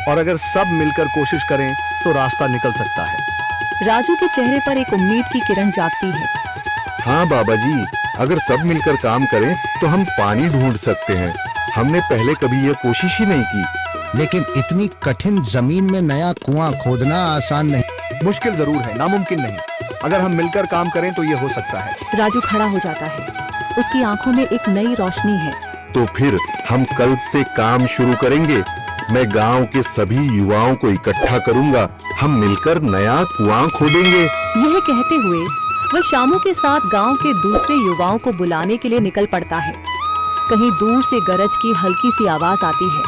और अगर सब मिलकर कोशिश करें तो रास्ता निकल सकता है। राजू के चेहरे पर एक उम्मीद की किरण जागती है। हाँ बाबा जी, अगर सब मिलकर काम करें तो हम पानी ढूंढ सकते हैं। हमने पहले कभी ये कोशिश ही नहीं की। लेकिन इतनी कठिन जमीन में नया कुआं खोदना आसान नहीं। मुश्किल जरूर है, नामुमकिन नहीं। अगर हम मिलकर काम करें तो ये हो सकता है। राजू खड़ा हो जाता है। उसकी आंखों में एक नई रोशनी है। तो फिर हम कल से काम शुरू करेंगे। मैं गांव के सभी युवाओं को इकट्ठा करूंगा। हम मिलकर नया कुआं खोदेंगे। यह कहते हुए वह शामू के साथ गांव के दूसरे युवाओं को बुलाने के लिए निकल पड़ता है। कहीं दूर से गरज की हल्की सी आवाज आती है,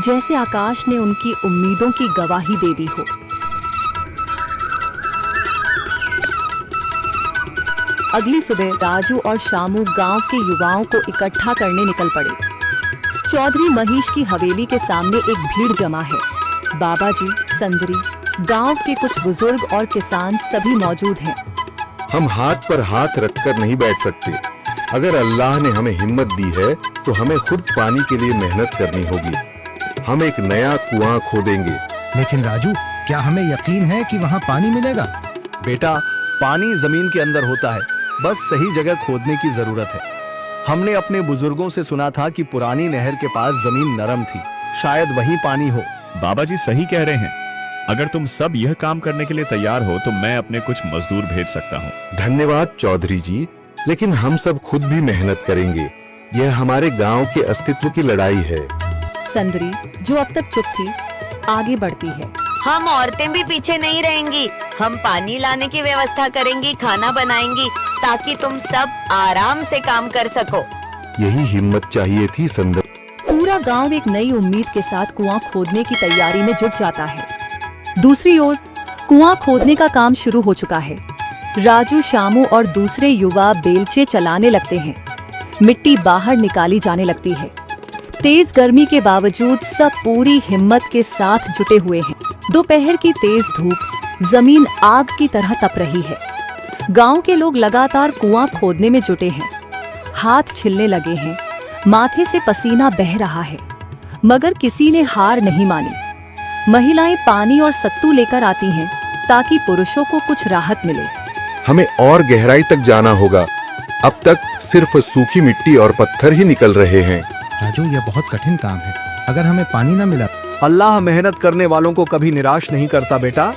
जैसे आकाश ने उनकी उम्मीदों की गवाही दे दी हो। अगली सुबह राजू और शामू गांव के युवाओं को इकट्ठा करने निकल पड़े। चौधरी महेश की हवेली के सामने एक भीड़ जमा है। बाबा जी, संदरी, गांव के कुछ बुजुर्ग और किसान सभी मौजूद हैं। हम हाथ पर हाथ रखकर नहीं बैठ सकते। अगर अल्लाह ने हमें हिम्मत दी है तो हमें खुद पानी के लिए मेहनत करनी होगी। हम एक नया कुआं खोदेंगे। लेकिन राजू, क्या हमें यकीन है कि वहाँ पानी मिलेगा? बेटा, पानी जमीन के अंदर होता है, बस सही जगह खोदने की जरूरत है। हमने अपने बुजुर्गों से सुना था कि पुरानी नहर के पास जमीन नरम थी, शायद वहीं पानी हो। बाबा जी सही कह रहे हैं। अगर तुम सब यह काम करने के लिए तैयार हो तो मैं अपने कुछ मजदूर भेज सकता हूँ। धन्यवाद चौधरी जी, लेकिन हम सब खुद भी मेहनत करेंगे। यह हमारे गांव के अस्तित्व की लड़ाई है। संदरी, जो अब तक चुप थी, आगे बढ़ती है। हम औरतें भी पीछे नहीं रहेंगी। हम पानी लाने की व्यवस्था करेंगी, खाना बनाएंगी, ताकि तुम सब आराम से काम कर सको। यही हिम्मत चाहिए थी संदर। पूरा गांव एक नई उम्मीद के साथ कुआं खोदने की तैयारी में जुट जाता है। दूसरी ओर कुआं खोदने का काम शुरू हो चुका है। राजू, शामू और दूसरे युवा बेलचे चलाने लगते हैं। मिट्टी बाहर निकाली जाने लगती है। तेज गर्मी के बावजूद सब पूरी हिम्मत के साथ जुटे हुए हैं। दोपहर की तेज धूप जमीन आग की तरह तप रही है। गांव के लोग लगातार कुआं खोदने में जुटे हैं। हाथ छिलने लगे हैं, माथे से पसीना बह रहा है, मगर किसी ने हार नहीं मानी। महिलाएं पानी और सत्तू लेकर आती हैं ताकि पुरुषों को कुछ राहत मिले। हमें और गहराई तक जाना होगा। अब तक सिर्फ सूखी मिट्टी और पत्थर ही निकल रहे हैं। राजू, यह बहुत कठिन काम है। अगर हमें पानी न मिला? अल्लाह मेहनत करने वालों को कभी निराश नहीं करता बेटा।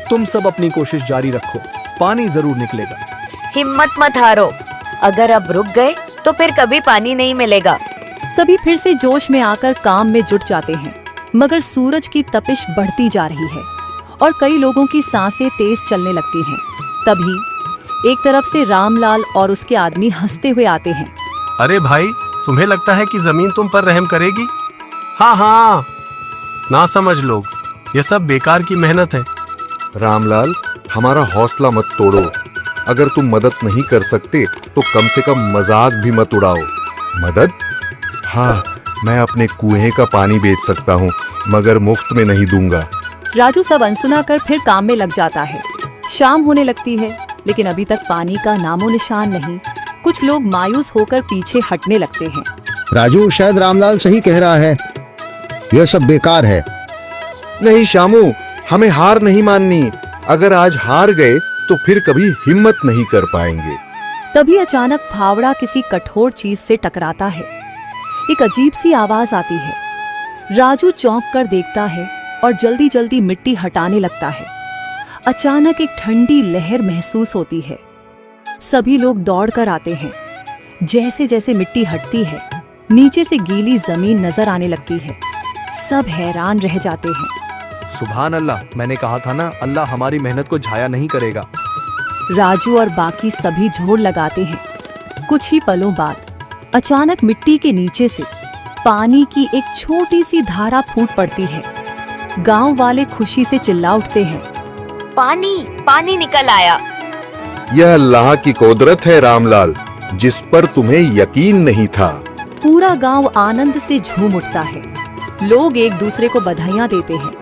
तुम सब अपनी कोशिश जारी रखो, पानी जरूर निकलेगा। हिम्मत मत हारो। अगर अब रुक गए तो फिर कभी पानी नहीं मिलेगा। सभी फिर से जोश में आकर काम में जुट जाते हैं, मगर सूरज की तपिश बढ़ती जा रही है और कई लोगों की सांसें तेज चलने लगती हैं। तभी एक तरफ से रामलाल और उसके आदमी हंसते हुए आते हैं। अरे भाई, तुम्हें लगता है कि जमीन तुम पर रहम करेगी? हाँ हाँ, ना समझ लोग, ये सब बेकार की मेहनत है। रामलाल, हमारा हौसला मत तोड़ो। अगर तुम मदद नहीं कर सकते तो कम से कम मजाक भी मत उड़ाओ। मदद? हाँ, मैं अपने कुएं का पानी बेच सकता हूँ, मगर मुफ्त में नहीं दूंगा। राजू सब अनसुना कर फिर काम में लग जाता है। शाम होने लगती है, लेकिन अभी तक पानी का नामो निशान नहीं। कुछ लोग मायूस होकर पीछे हटने लगते हैं। राजू, शायद रामलाल सही कह रहा है। यह सब बेकार है। नहीं शामू, हमें हार नहीं माननी। अगर आज हार गए तो फिर कभी हिम्मत नहीं कर पाएंगे। तभी अचानक फावड़ा किसी कठोर चीज से टकराता है। एक अजीब सी आवाज आती है। राजू चौंक कर देखता है और जल्दी जल्दी मिट्टी हटाने लगता है। अचानक एक ठंडी लहर महसूस होती है। सभी लोग दौड़कर आते हैं। जैसे जैसे मिट्टी हटती है, नीचे से गीली जमीन नजर आने लगती है। सब हैरान रह जाते हैं। सुभान अल्लाह, मैंने कहा था ना, अल्लाह हमारी मेहनत को जाया नहीं करेगा। राजू और बाकी सभी जोर लगाते हैं। कुछ ही पलों बाद अचानक मिट्टी के नीचे से पानी की एक छोटी सी धारा फूट पड़ती है। गांव वाले खुशी से चिल्ला उठते हैं। पानी, पानी निकल आया। यह अल्लाह की कुदरत है रामलाल, जिस पर तुम्हें यकीन नहीं था। पूरा गांव आनंद से झूम उठता है। लोग एक दूसरे को बधाइयां देते हैं।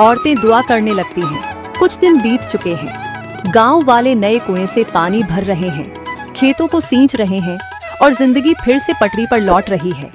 औरतें दुआ करने लगती हैं। कुछ दिन बीत चुके हैं। गांव वाले नए कुएं से पानी भर रहे हैं, खेतों को सींच रहे हैं और जिंदगी फिर से पटरी पर लौट रही है।